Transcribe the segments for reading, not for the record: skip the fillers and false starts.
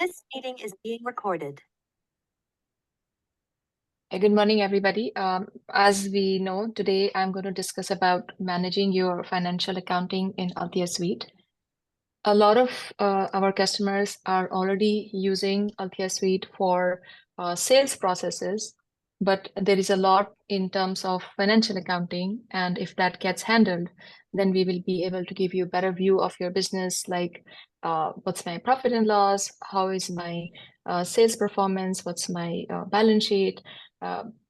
This meeting is being recorded. Good morning, everybody. As we know, today I'm going to discuss about managing your financial accounting in AltheaSuite. A lot of our customers are already using AltheaSuite for sales processes, but there is a lot in terms of financial accounting. And if that gets handled, then we will be able to give you a better view of your business, like what's my profit and loss, how is my sales performance, what's my balance sheet.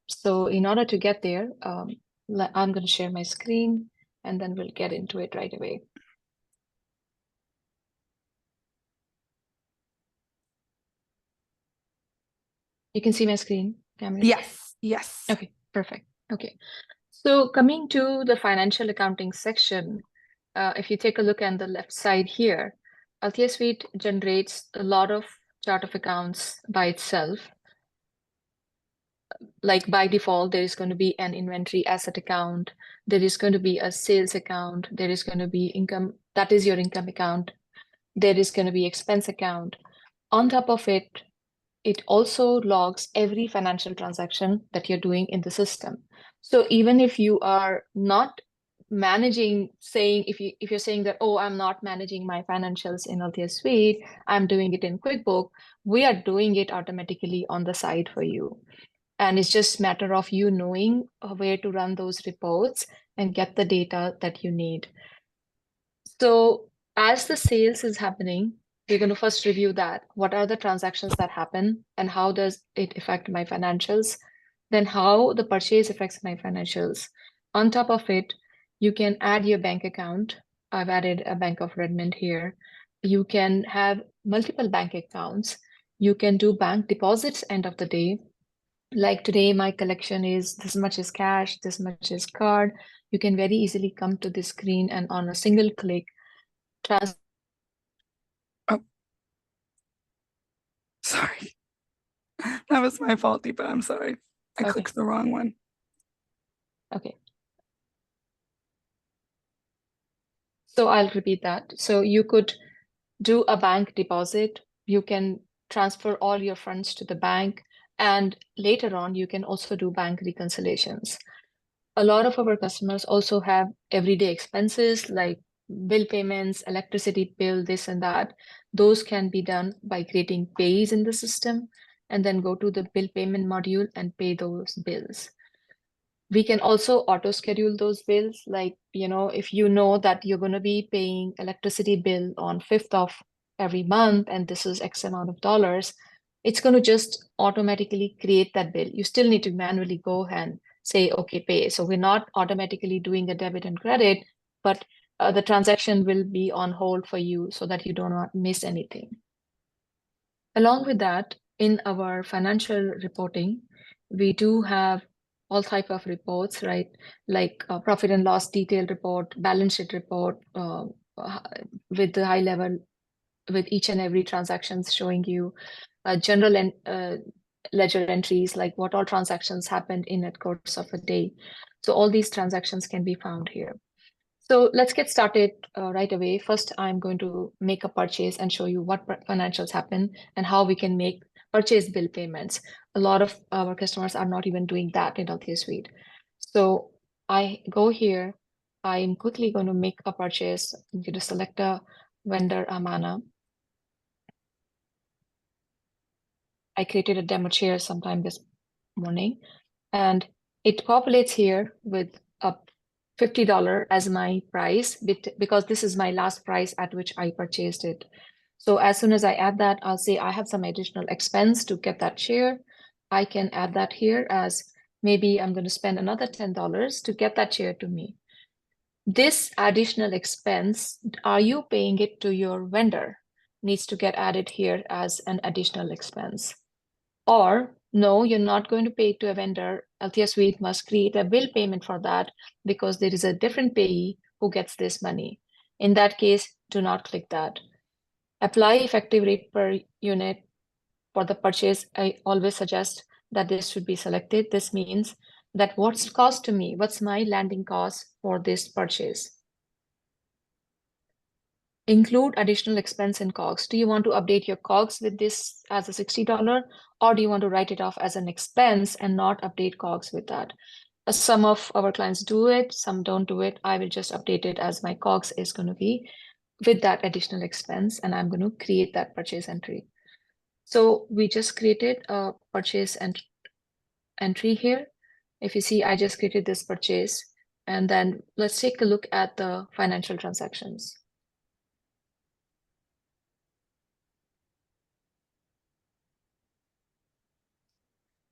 So in order to get there, I'm going to share my screen and then we'll get into it right away. You can see my screen, Cameron? Yes. Okay, perfect. Okay. So coming to the financial accounting section, if you take a look on the left side here, AltheaSuite generates a lot of chart of accounts by itself. Like by default, there is going to be an inventory asset account. There is going to be a sales account. There is going to be income. That is your income account. There is going to be expense account. On top of it, it also logs every financial transaction that you're doing in the system. So even if you are not managing, if you're saying that, oh, I'm not managing my financials in AltheaSuite, I'm doing it in QuickBooks, we are doing it automatically on the side for you. And it's just a matter of you knowing where to run those reports and get the data that you need. So as the sales is happening, we're going to first review that. What are the transactions that happen and how does it affect my financials? Then how the purchase affects my financials. On top of it, you can add your bank account. I've added a Bank of Redmond here. You can have multiple bank accounts. You can do bank deposits end of the day. Like today, my collection is this much is cash, this much is card. You can very easily come to this screen and on a single click, Sorry. That was my fault, Deepa. I'm sorry. I clicked the wrong one. Okay. So I'll repeat that. So you could do a bank deposit. You can transfer all your funds to the bank. And later on, you can also do bank reconciliations. A lot of our customers also have everyday expenses like bill payments, electricity bill, this and that. Those can be done by creating pays in the system and then go to the bill payment module and pay those bills. We can also auto schedule those bills. Like, if you know that you're going to be paying electricity bill on 5th of every month, and this is X amount of dollars, it's going to just automatically create that bill. You still need to manually go and say, okay, pay. So we're not automatically doing a debit and credit, but the transaction will be on hold for you so that you do not miss anything. Along with that, in our financial reporting, we do have all type of reports, right? Like profit and loss detailed report, balance sheet report, with the high level, with each and every transactions showing you general and ledger entries, like what all transactions happened in a course of a day. So all these transactions can be found here. So let's get started right away. First, I'm going to make a purchase and show you what financials happen and how we can make purchase bill payments. A lot of our customers are not even doing that in AltheaSuite. So I go here. I'm quickly going to make a purchase. I'm going to select a vendor, Amana. I created a demo chair sometime this morning, and it populates here with a $50 as my price because this is my last price at which I purchased it. So as soon as I add that, I'll say I have some additional expense to get that chair. I can add that here as maybe I'm going to spend another $10 to get that chair to me. This additional expense, are you paying it to your vendor? Needs to get added here as an additional expense. Or no, you're not going to pay it to a vendor. AltheaSuite must create a bill payment for that because there is a different payee who gets this money. In that case, do not click that. Apply effective rate per unit for the purchase. I always suggest that this should be selected. This means that what's cost to me? What's my landing cost for this purchase? include additional expense in COGS. Do you want to update your COGS with this as a $60, or do you want to write it off as an expense and not update COGS with that? Some of our clients do it, some don't do it. I will just update it as my COGS is going to be with that additional expense, and I'm going to create that purchase entry. So we just created a purchase entry here. If you see, I just created this purchase, and then let's take a look at the financial transactions.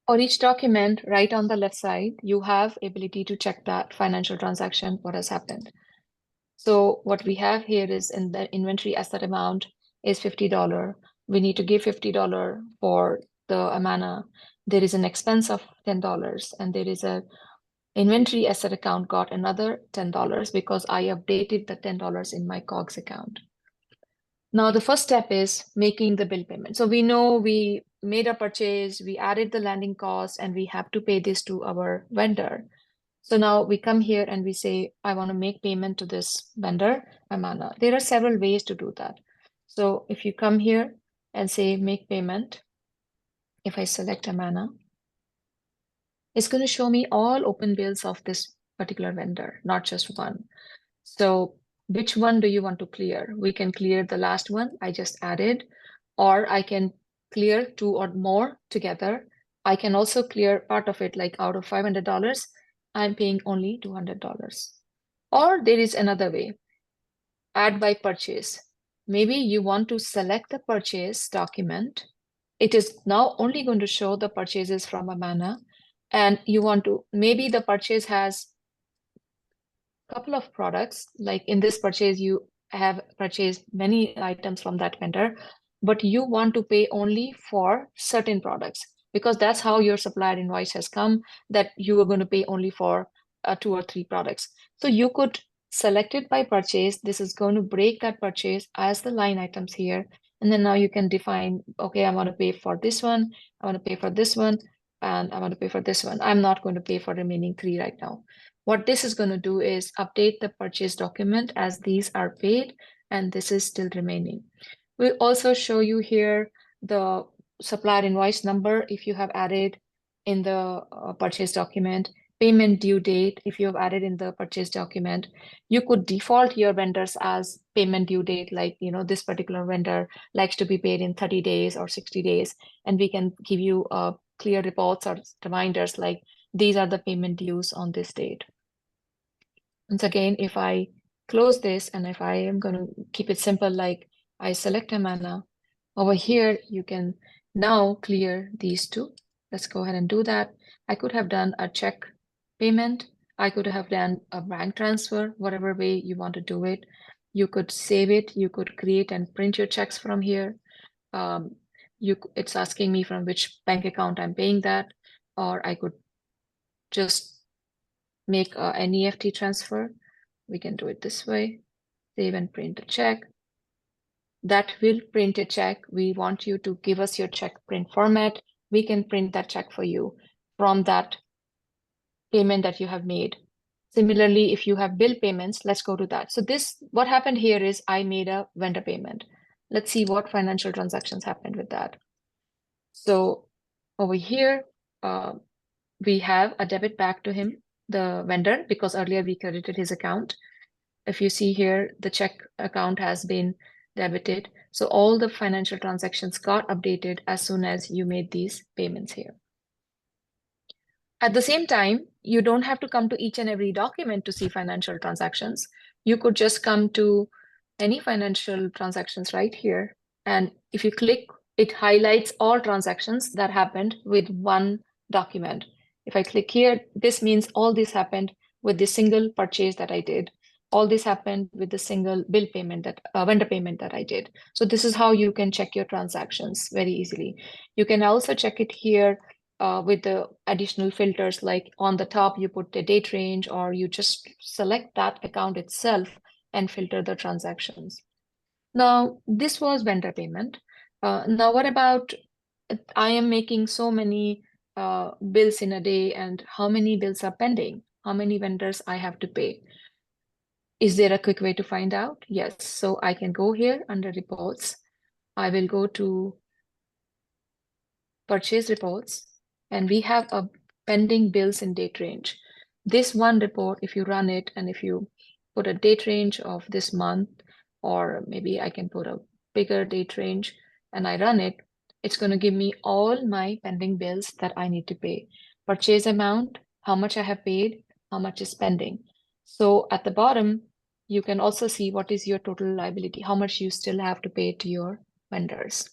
For each document, right on the left side, you have ability to check that financial transaction, what has happened. So what we have here is in the inventory asset amount is $50. We need to give $50 for the Amana. There is an expense of $10, and there is a inventory asset account got another $10 because I updated the $10 in my COGS account. Now, the first step is making the bill payment. So we know we made a purchase, we added the landing cost, and we have to pay this to our vendor. So now we come here and we say, I want to make payment to this vendor, Amana. There are several ways to do that. So if you come here and say make payment, if I select Amana, it's going to show me all open bills of this particular vendor, not just one. So which one do you want to clear? We can clear the last one I just added, or I can clear 2 or more together. I can also clear part of it, like out of $500, I'm paying only $200. Or there is another way, add by purchase. Maybe you want to select the purchase document. It is now only going to show the purchases from Amana, and you want to, maybe the purchase has couple of products, like in this purchase, you have purchased many items from that vendor, but you want to pay only for certain products because that's how your supplier invoice has come, that you are going to pay only for 2 or 3 products. So you could select it by purchase. This is going to break that purchase as the line items here. And then now you can define, okay, I want to pay for this one, I want to pay for this one, and I want to pay for this one. I'm not going to pay for remaining 3 right now. What this is going to do is update the purchase document as these are paid and this is still remaining. We'll also show you here the supplier invoice number if you have added in the purchase document, payment due date if you have added in the purchase document. You could default your vendors as payment due date, like, you know, this particular vendor likes to be paid in 30 days or 60 days, and we can give you clear reports or reminders like these are the payment dues on this date. Once again, if I close this and if I am going to keep it simple, like I select Amana, over here, you can now clear these 2. Let's go ahead and do that. I could have done a check payment. I could have done a bank transfer, whatever way you want to do it. You could save it. You could create and print your checks from here. It's asking me from which bank account I'm paying that, or I could just make an EFT transfer. We can do it this way, save and print a check. That will print a check. We want you to give us your check print format. We can print that check for you from that payment that you have made. Similarly, if you have bill payments, let's go to that. So what happened here is I made a vendor payment. Let's see what financial transactions happened with that. So over here, we have a debit back to him, the vendor, because earlier we credited his account. If you see here, the check account has been debited. So all the financial transactions got updated as soon as you made these payments here. At the same time, you don't have to come to each and every document to see financial transactions. You could just come to any financial transactions right here. And if you click, it highlights all transactions that happened with one document. If I click here, this means all this happened with the single purchase that I did. All this happened with the single bill payment that vendor payment that I did. So this is how you can check your transactions very easily. You can also check it here with the additional filters, like on the top, you put the date range, or you just select that account itself and filter the transactions. Now, this was vendor payment. Now, what about, I am making so many bills in a day, and how many bills are pending? How many vendors I have to pay? Is there a quick way to find out? Yes. So I can go here under reports. I will go to purchase reports, and we have a pending bills in date range. This one report, if you run it and if you put a date range of this month, or maybe I can put a bigger date range and I run it, it's going to give me all my pending bills that I need to pay. Purchase amount, how much I have paid, how much is pending. So at the bottom, you can also see what is your total liability, how much you still have to pay to your vendors.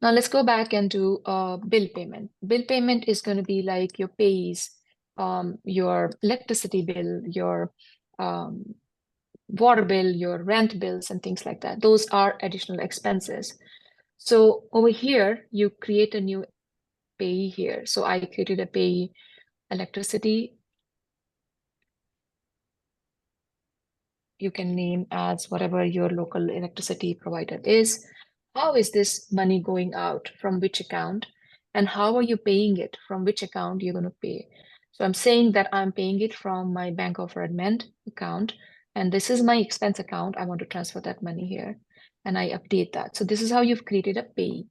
Now let's go back and do bill payment. Bill payment is going to be like your pays, your electricity bill, your water bill, your rent bills, and things like that. Those are additional expenses. So over here, you create a new pay here. So I created a pay electricity. You can name as whatever your local electricity provider is. How is this money going out? From which account? And how are you paying it? From which account you're going to pay? So I'm saying that I'm paying it from my Bank of Redmond account. And this is my expense account. I want to transfer that money here. And I update that. So this is how you've created a pay.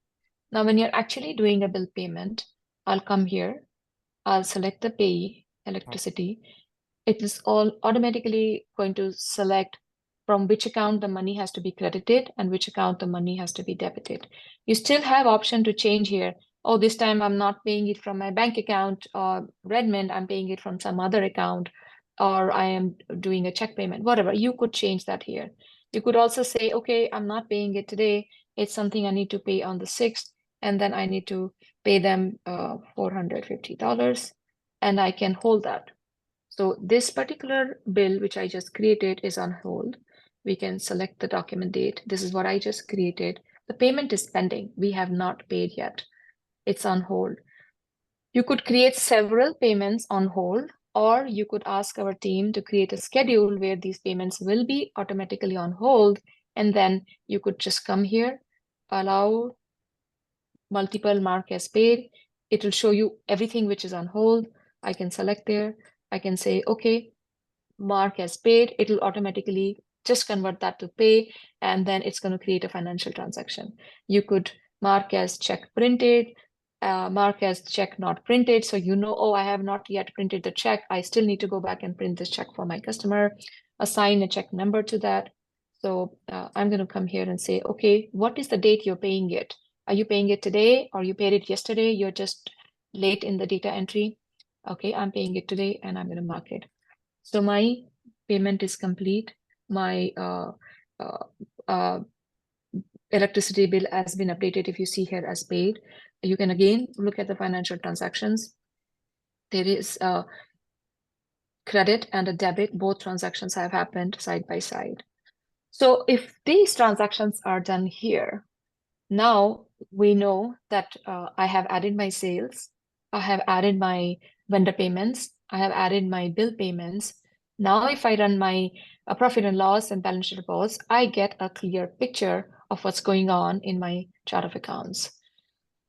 Now, when you're actually doing a bill payment, I'll come here. I'll select the pay electricity. It is all automatically going to select from which account the money has to be credited and which account the money has to be debited. You still have option to change here. Oh, this time I'm not paying it from my bank account or Redmond, I'm paying it from some other account, or I am doing a check payment, whatever. You could change that here. You could also say, okay, I'm not paying it today. It's something I need to pay on the 6th, and then I need to pay them $450, and I can hold that. So this particular bill, which I just created, is on hold. We can select the document date. This is what I just created. The payment is pending. We have not paid yet. It's on hold. You could create several payments on hold, or you could ask our team to create a schedule where these payments will be automatically on hold. And then you could just come here, allow multiple mark as paid. It will show you everything which is on hold. I can select there. I can say, okay, mark as paid. It will automatically just convert that to pay, and then it's going to create a financial transaction. You could mark as check printed, mark as check not printed. So you know, oh, I have not yet printed the check. I still need to go back and print this check for my customer, assign a check number to that. So I'm going to come here and say, okay, what is the date you're paying it? Are you paying it today, or you paid it yesterday? You're just late in the data entry. Okay, I'm paying it today, and I'm going to mark it. So my payment is complete. My electricity bill has been updated. If you see here as paid, you can again look at the financial transactions. There is a credit and a debit. Both transactions have happened side by side. So if these transactions are done here, now we know that I have added my sales, I have added my vendor payments, I have added my bill payments. Now if I run my profit and loss and balance sheet reports, I get a clear picture of what's going on in my chart of accounts.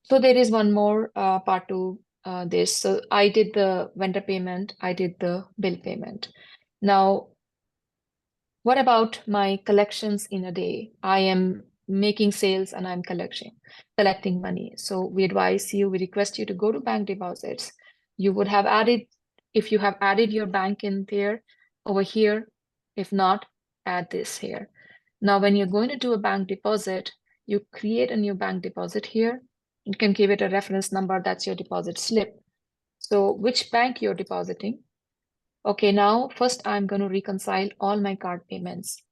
So there is one more part to this. So I did the vendor payment, I did the bill payment. Now, what about my collections in a day? I am making sales and I'm collecting money. So we advise you, we request you to go to bank deposits. You would have added, if you have added your bank in there, over here. If not, add this here. Now, when you're going to do a bank deposit, you create a new bank deposit here. You can give it a reference number, that's your deposit slip. So which bank you're depositing? Okay, now first I'm going to reconcile all my card payments.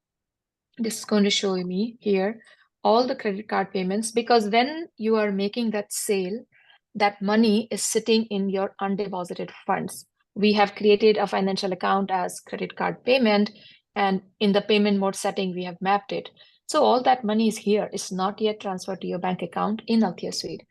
This is going to show me here all the credit card payments, because when you are making that sale, that money is sitting in your undeposited funds. We have created a financial account as credit card payment, and in the payment mode setting, we have mapped it. So all that money is here. It's not yet transferred to your bank account in AltheaSuite.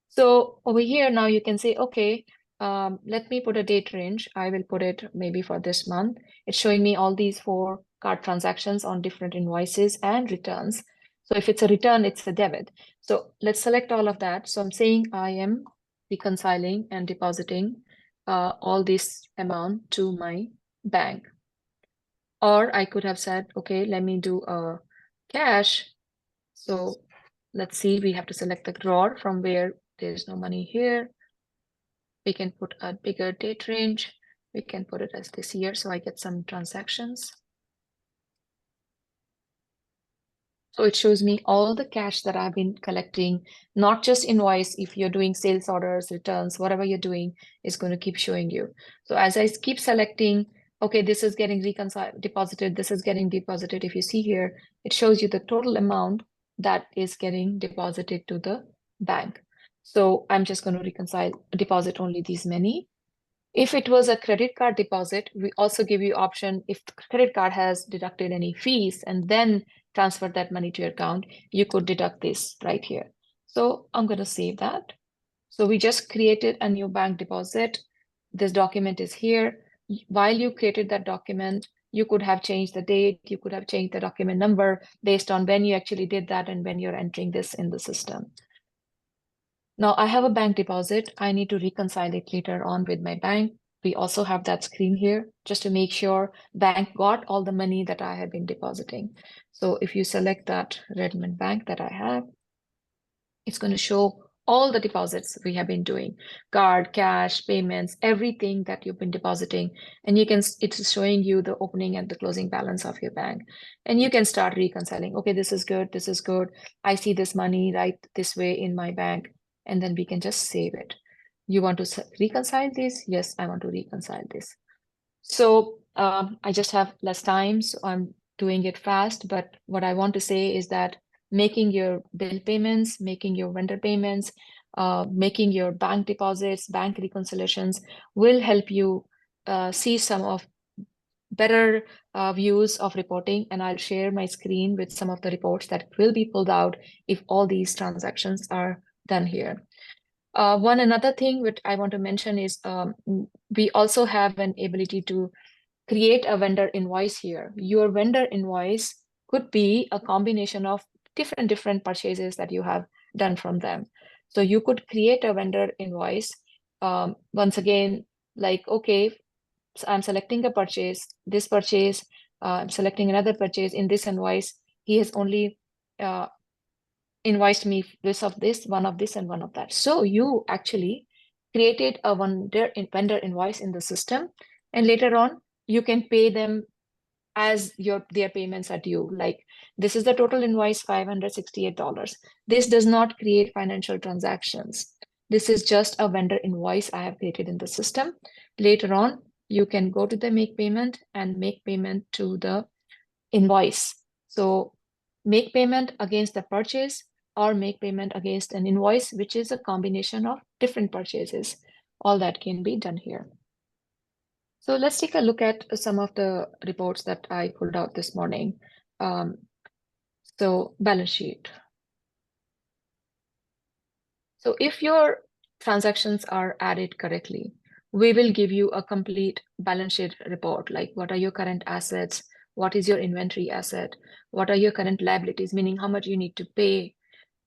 So over here now you can say, okay, let me put a date range. I will put it maybe for this month. It's showing me all these 4 card transactions on different invoices and returns. So if it's a return, it's a debit. So let's select all of that. So I'm saying I am reconciling and depositing all this amount to my bank. Or I could have said, okay, let me do a cash. So let's see, we have to select the drawer from where there's no money here. We can put a bigger date range. We can put it as this year, so I get some transactions. So it shows me all the cash that I've been collecting, not just invoice. If you're doing sales orders, returns, whatever you're doing is going to keep showing you. So as I keep selecting, okay, this is getting deposited, this is getting deposited. If you see here, it shows you the total amount that is getting deposited to the bank. So I'm just going to deposit only these many. If it was a credit card deposit, we also give you option if the credit card has deducted any fees and then transfer that money to your account, you could deduct this right here. So I'm going to save that. So we just created a new bank deposit. This document is here. While you created that document, you could have changed the date, you could have changed the document number based on when you actually did that and when you're entering this in the system. Now I have a bank deposit. I need to reconcile it later on with my bank. We also have that screen here just to make sure bank got all the money that I have been depositing. So if you select that Redmond Bank that I have, it's going to show all the deposits we have been doing, card, cash, payments, everything that you've been depositing. And it's showing you the opening and the closing balance of your bank. And you can start reconciling. Okay, this is good. This is good. I see this money right this way in my bank. And then we can just save it. You want to reconcile this? Yes, I want to reconcile this. So I just have less time, so I'm doing it fast. But what I want to say is that making your bill payments, making your vendor payments, making your bank deposits, bank reconciliations will help you see some of better views of reporting. And I'll share my screen with some of the reports that will be pulled out if all these transactions are done here. Another thing which I want to mention is we also have an ability to create a vendor invoice here. Your vendor invoice could be a combination of different purchases that you have done from them. So you could create a vendor invoice. Once again, like, okay, so I'm selecting a purchase, this purchase, I'm selecting another purchase. In this invoice, he has only invoiced me this of this, one of this, and one of that. So you actually created a vendor invoice in the system, and later on you can pay them as their payments are due. Like, this is the total invoice, $568. This does not create financial transactions. This is just a vendor invoice I have created in the system. Later on, you can go to the make payment and make payment to the invoice. So make payment against the purchase or make payment against an invoice, which is a combination of different purchases. All that can be done here. So let's take a look at some of the reports that I pulled out this morning. So balance sheet. So if your transactions are added correctly, we will give you a complete balance sheet report, like what are your current assets, what is your inventory asset, what are your current liabilities, meaning how much you need to pay,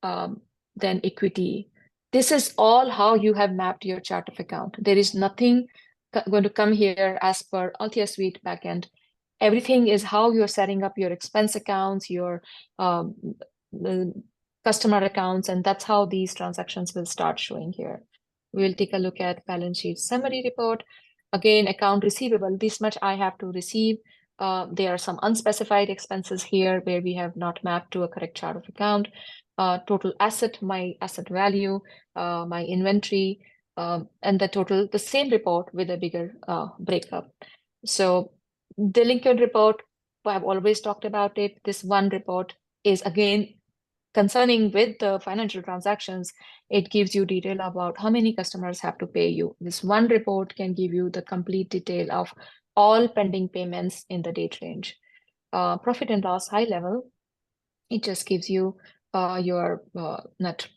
then equity. This is all how you have mapped your chart of account. There is nothing going to come here as per AltheaSuite backend. Everything is how you're setting up your expense accounts, your customer accounts, and that's how these transactions will start showing here. We'll take a look at balance sheet summary report. Again, account receivable, this much I have to receive. There are some unspecified expenses here where we have not mapped to a correct chart of account. Total asset, my asset value, my inventory, and the same report with a bigger breakup. So delinquent report, I've always talked about it. This one report is again concerning with the financial transactions. It gives you detail about how many customers have to pay you. This one report can give you the complete detail of all pending payments in the date range. Profit and loss high level, it just gives you your net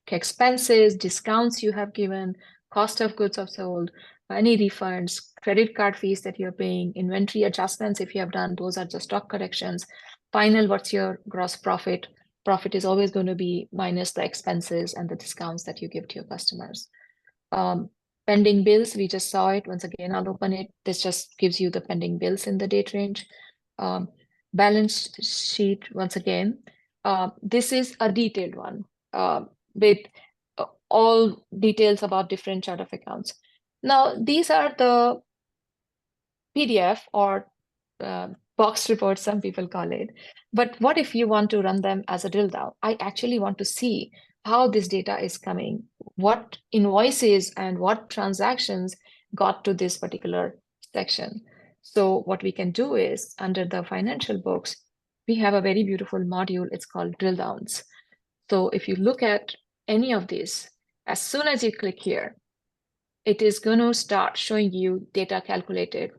expenses, discounts you have given, cost of goods sold, any refunds, credit card fees that you're paying, inventory adjustments if you have done, those are just stock corrections. Final, what's your gross profit? Profit is always going to be minus the expenses and the discounts that you give to your customers. Pending bills, we just saw it. Once again, I'll open it. This just gives you the pending bills in the date range. balance sheet once again. This is a detailed one with all details about different chart of accounts. Now, these are the PDF or box reports, some people call it. But what if you want to run them as a drill down? I actually want to see how this data is coming, what invoices and what transactions got to this particular section. So what we can do is under the financial books, we have a very beautiful module. It's called drill downs. So if you look at any of these, as soon as you click here, it is going to start showing you data calculated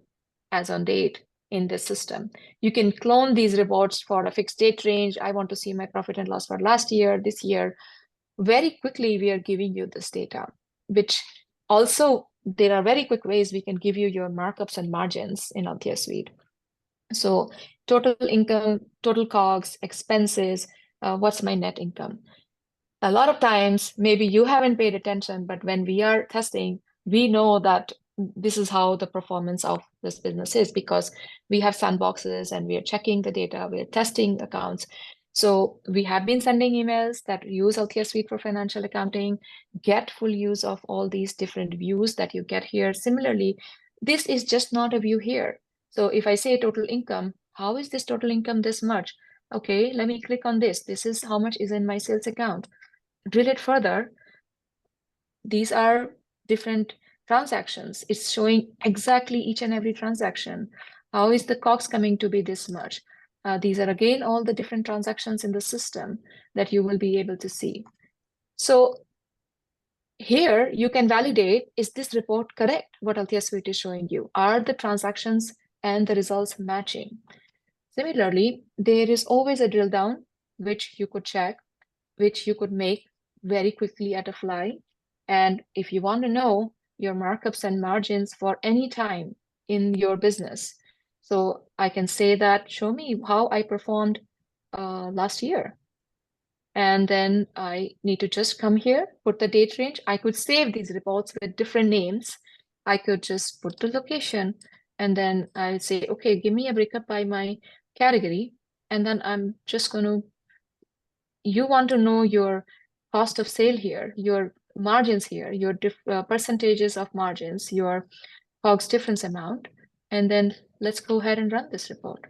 as on date in the system. You can clone these reports for a fixed date range. I want to see my profit and loss for last year, this year. Very quickly, we are giving you this data, which also there are very quick ways we can give you your markups and margins in Althea Suite. So total income, total COGS, expenses, what's my net income? A lot of times, maybe you haven't paid attention, but when we are testing, we know that this is how the performance of this business is because we have sandboxes and we are checking the data, we're testing accounts. So we have been sending emails that use Althea Suite for financial accounting, get full use of all these different views that you get here. Similarly, this is just not a view here. So if I say total income, how is this total income this much? Okay, let me click on this. This is how much is in my sales account. Drill it further, these are different transactions. It's showing exactly each and every transaction. How is the COGS coming to be this much? These are again all the different transactions in the system that you will be able to see. So here you can validate, is this report correct, what Althea Suite is showing you? Are the transactions and the results matching? Similarly, there is always a drill down, which you could check, which you could make very quickly at a fly. And if you want to know your markups and margins for any time in your business, so I can say that, show me how I performed last year. And then I need to just come here, put the date range. I could save these reports with different names. I could just put the location and then I'll say, okay, give me a breakup by my category. And then I'm just going to, you want to know your cost of sale here, your margins here, your percentages of margins, your COGS difference amount. And then let's go ahead and run this report.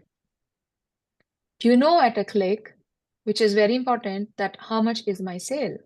You know at a click, which is very important, that how much is my sale.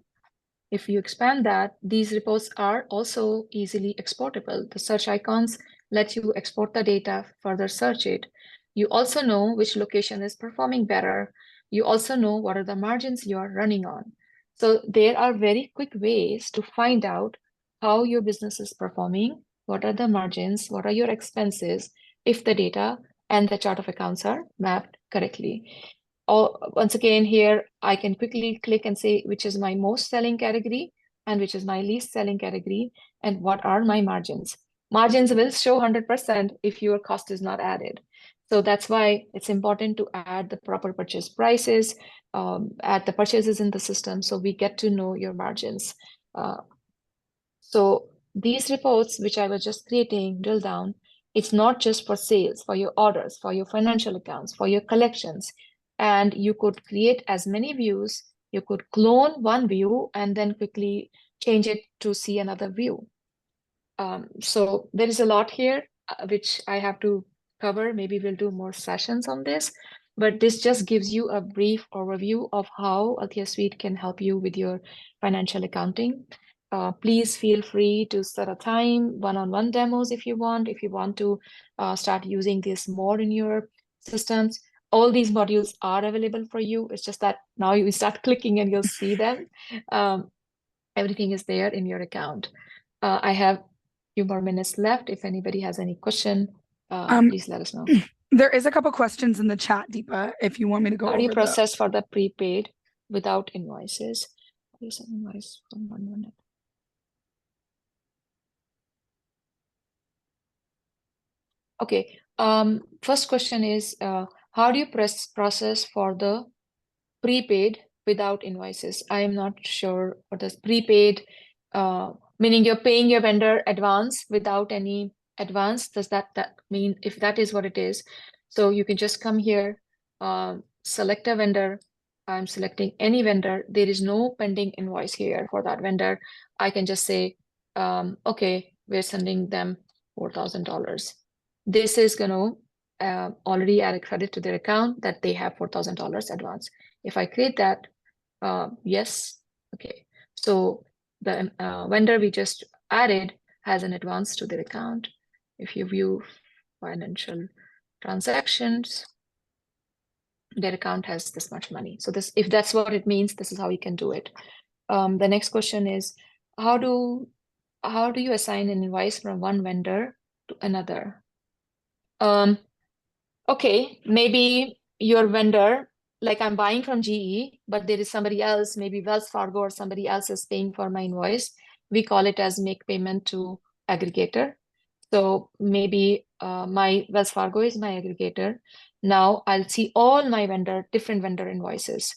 If you expand that, these reports are also easily exportable. The search icons let you export the data, further search it. You also know which location is performing better. You also know what are the margins you are running on. So there are very quick ways to find out how your business is performing, what are the margins, what are your expenses, if the data and the chart of accounts are mapped correctly. Once again, here I can quickly click and say which is my most selling category and which is my least selling category and what are my margins. Margins will show 100% if your cost is not added. So that's why it's important to add the proper purchase prices, add the purchases in the system so we get to know your margins. So these reports, which I was just creating, drill down, it's not just for sales, for your orders, for your financial accounts, for your collections. And you could create as many views. You could clone one view and then quickly change it to see another view. So there is a lot here, which I have to cover. Maybe we'll do more sessions on this, but this just gives you a brief overview of how Althea Suite can help you with your financial accounting. Please feel free to set a time, one-on-one demos if you want to start using this more in your systems. All these modules are available for you. It's just that now you start clicking and you'll see them. Everything is there in your account. I have a few more minutes left. If anybody has any question, please let us know. There is a couple questions in the chat, Deepa, if you want me to go over. How do you process for the prepaid without invoices? Use an invoice for 1 minute. Okay. First question is, how do you process for the prepaid without invoices? I am not sure what is prepaid, meaning you're paying your vendor advance without any advance. Does that mean, if that is what it is, So you can just come here, select a vendor. I'm selecting any vendor. There is no pending invoice here for that vendor. I can just say, okay, we're sending them $4,000. This is going to already add a credit to their account that they have $4,000 advance. If I create that, yes, okay. So the vendor we just added has an advance to their account. If you view financial transactions, their account has this much money. So this, if that's what it means, this is how you can do it. The next question is, how do you assign an invoice from one vendor to another? Okay, maybe your vendor, like I'm buying from GE, but there is somebody else, maybe Wells Fargo or somebody else is paying for my invoice. We call it as make payment to aggregator. So maybe my Wells Fargo is my aggregator. Now I'll see all my different vendor invoices.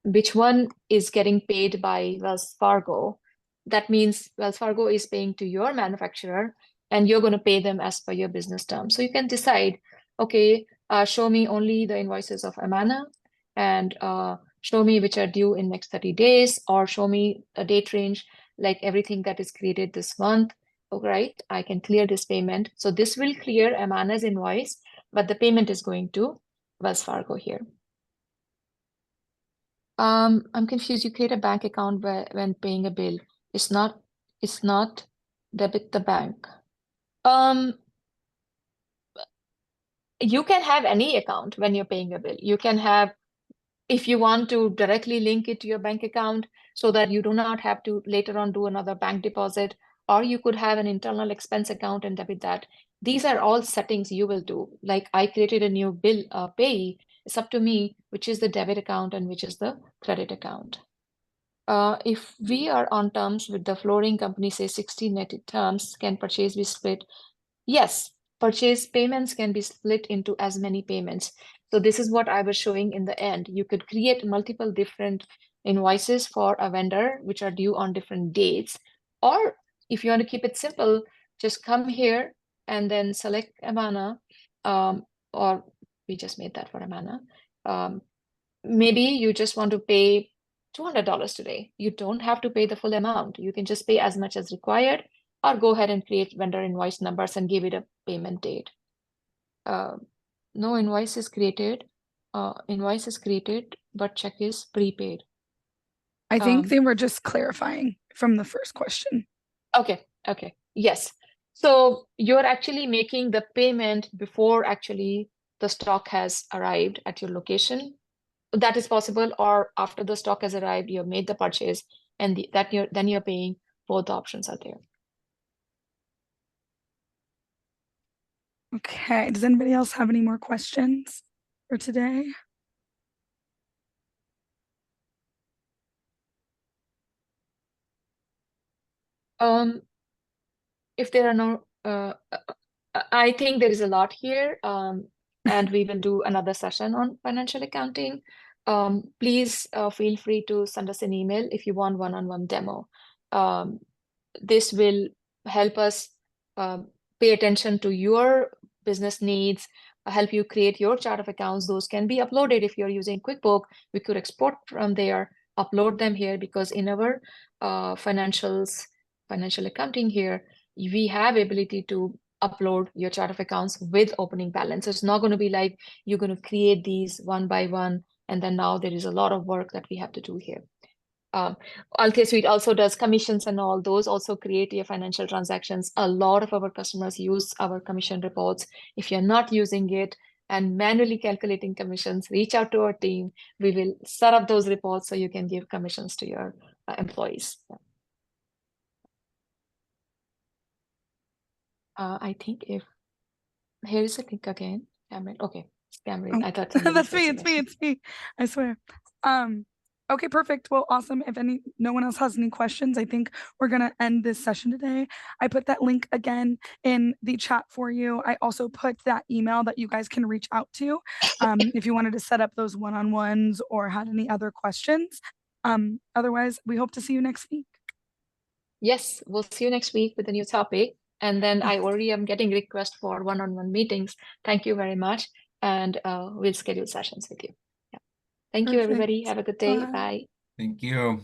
Which one is getting paid by Wells Fargo? That means Wells Fargo is paying to your manufacturer and you're going to pay them as per your business terms. So you can decide, okay, show me only the invoices of Amana and show me which are due in next 30 days, or show me a date range, like everything that is created this month. All right, I can clear this payment. So this will clear Amana's invoice, but the payment is going to Wells Fargo here. I'm confused. You create a bank account when paying a bill. It's not debit the bank. You can have any account when you're paying a bill. You can have, if you want to directly link it to your bank account so that you do not have to later on do another bank deposit, or you could have an internal expense account and debit that. These are all settings you will do. Like I created a new bill payee. It's up to me which is the debit account and which is the credit account. If we are on terms with the flooring company, say 60 netted terms, can purchase be split? Yes, purchase payments can be split into as many payments. So this is what I was showing in the end. You could create multiple different invoices for a vendor which are due on different dates. Or if you want to keep it simple, just come here and then select Amana, or we just made that for Amana. Maybe you just want to pay $200 today. You don't have to pay the full amount. You can just pay as much as required, or go ahead and create vendor invoice numbers and give it a payment date. No invoice is created. Invoice is created, but check is prepaid. I think they were just clarifying from the first question. Okay. Yes. So you're actually making the payment before actually the stock has arrived at your location. That is possible, or after the stock has arrived, you have made the purchase, and then you're paying. Both options are there. Okay, does anybody else have any more questions for today? If there are no, I think there is a lot here, and we will do another session on financial accounting. Please feel free to send us an email if you want one-on-one demo. This will help us pay attention to your business needs, help you create your chart of accounts. Those can be uploaded if you're using QuickBooks. We could export from there, upload them here, because in our financial accounting here, we have ability to upload your chart of accounts with opening balance. So it's not going to be like you're going to create these one by one, and then now there is a lot of work that we have to do here. AltheaSuite also does commissions, and all those also create your financial transactions. A lot of our customers use our commission reports. If you're not using it and manually calculating commissions, reach out to our team. We will set up those reports so you can give commissions to your employees. I think here is a link again. Cameron. Okay, Cameron. Oh, I thought that's me. It's me. I swear. Okay, perfect. Well, awesome. If no one else has any questions, I think we're gonna end this session today. I put that link again in the chat for you. I also put that email that you guys can reach out to if you wanted to set up those one-on-ones or had any other questions. Otherwise, we hope to see you next week. Yes, we'll see you next week with a new topic. And then I already am getting requests for one-on-one meetings. Thank you very much. And we'll schedule sessions with you. Yeah. Thank you, everybody. Perfect. Have a good day. Bye. Bye. Thank you.